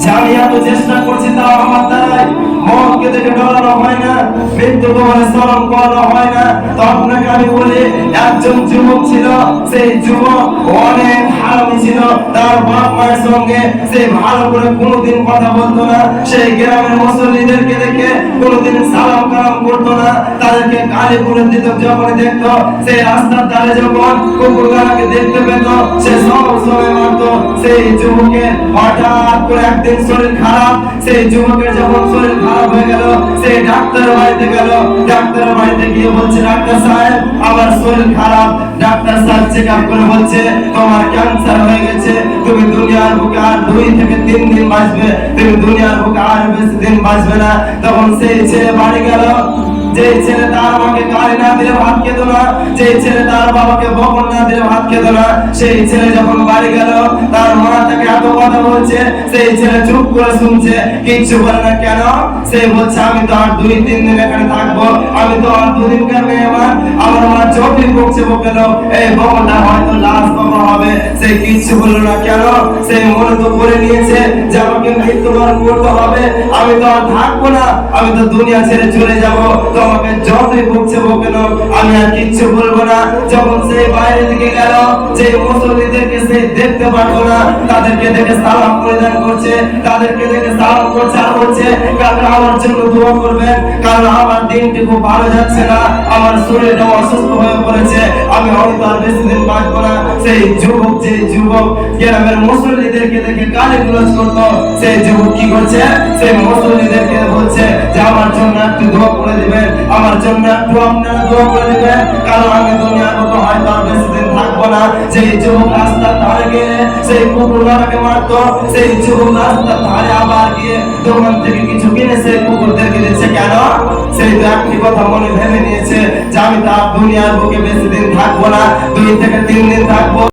যে আমি এত চেষ্টা করছি তাও আমার দ্বারাই মরণকে দেখে ডরানো হয় না, মৃত্যুকে বলে স্মরণ করানো হয় না। তো আপনাকে আমি বলি, একজন যুবক ছিল, সেই যুবক অনেক হারামি ছিল, তার বাপ মায়ের সঙ্গে সে ভালো করে কোনোদিন কথা বলতো না, সেই গ্রামের মুসল্লিদেরকে দেখে কোনোদিন সালাম কালাম করতো না, তাদেরকে গালি করে দিত। যখন দেখতো সেই রাস্তার ধারে যখন কুকুরগুলোকে দেখতে পেত, সে সব সময় মারতো সেই যুবকে। হঠাৎ করে একদিন শরীর খারাপ, সেই যুবকের যখন শরীর খারাপ হয়ে গেল, সেই ডাক্তারের বাড়িতে গেল। ডাক্তারের বাড়িতে গিয়ে বলছে, ডাক্তার সাহেব আমার শরীর খারাপ। ডাক্তার সাহেব চেক আপ করে বলছে, তোমার ক্যান্সার হয়ে গেছে, তুমি দুনিয়ার বুকে আর 2 থেকে 3 দিন বাঁচবে, তুমি দুনিয়ার বুকে আর বেশি দিন বাঁচবে না। তখন সেই ছেলে বাড়ি গেল। যে ছেলে তার মাকে গালি না দিলে ভাত খেত না, যে ছেলে তার বাবাকে বকুন না দিলে ভাত খেত না, সেই ছেলে যখন বাড়ি গেল, তার মা তাকে এত কথা বলছে, সেই ছেলে চুপ করে শুনছে, কিচ্ছু বলে না। কেন? সে বলছে, আমি তো আর 2-3 দিন এখানে থাকবো, আমি তো আর 2 দিন কার মেহমান, আমার মা যতই বকছে বকেলো, এই বকনটা হয়তো লাস্ট বকন হবে। সে কিচ্ছু বললো না। কেন? সে মনে তো করে নিয়েছে যে আমাকে মৃত্যুবরণ করতে হবে, আমি তো আর থাকবো না, আমি তো দুনিয়া ছেড়ে চলে যাবো। তোমাকে যতই বকছে বকেলো, আমি আর কিচ্ছু বলবো না। যখন সে বাইরে দিকে গেল, যে মুসল্লিদেরকে সে দেখতে পারতো না, তাদেরকে দেখে সালাম প্রদান করছে, তাদেরকে দেখে সালাম করছে আর বলছে, কারণ আমার জন্য দোয়া করবেন, কারণ আমার দিনটি খুব ভালো যাচ্ছে না, আমার শরীরটা অসুস্থ হয়ে পড়েছে, আমি হয়তো আর বেশি দিন বাঁচবো না। সেই যুবক, যে যুবক গ্রামের মুসল্লিদেরকে দেখে গালিগালাজ করতো, সেই যুবক কি করছে? সেই মুসল্লিদেরকে বলছে যে আমার জন্য একটু দোয়া করে দিবেন, আমার জন্য একটু আপনারা দোয়া করে দিবেন, কারণ আমি দুনিয়ার মতো হয়তো আর বেশি দিন থাকবো না। সেই যুবক রাস্তার ধারে গিয়ে সেই কুকুরগুলোকে মারতো, সেই যুবক রাস্তার ধারে আবার গিয়ে দোকান থেকে কিছু কিনে সেই কুকুরদেরকে দিচ্ছে। কেন? সেই তো একটি কথা মনে ভেবে নিয়েছে যে আমি তো আর দুনিয়ার বুকে বেশি দিন থাকবো না, 2 থেকে 3 দিন থাকবো।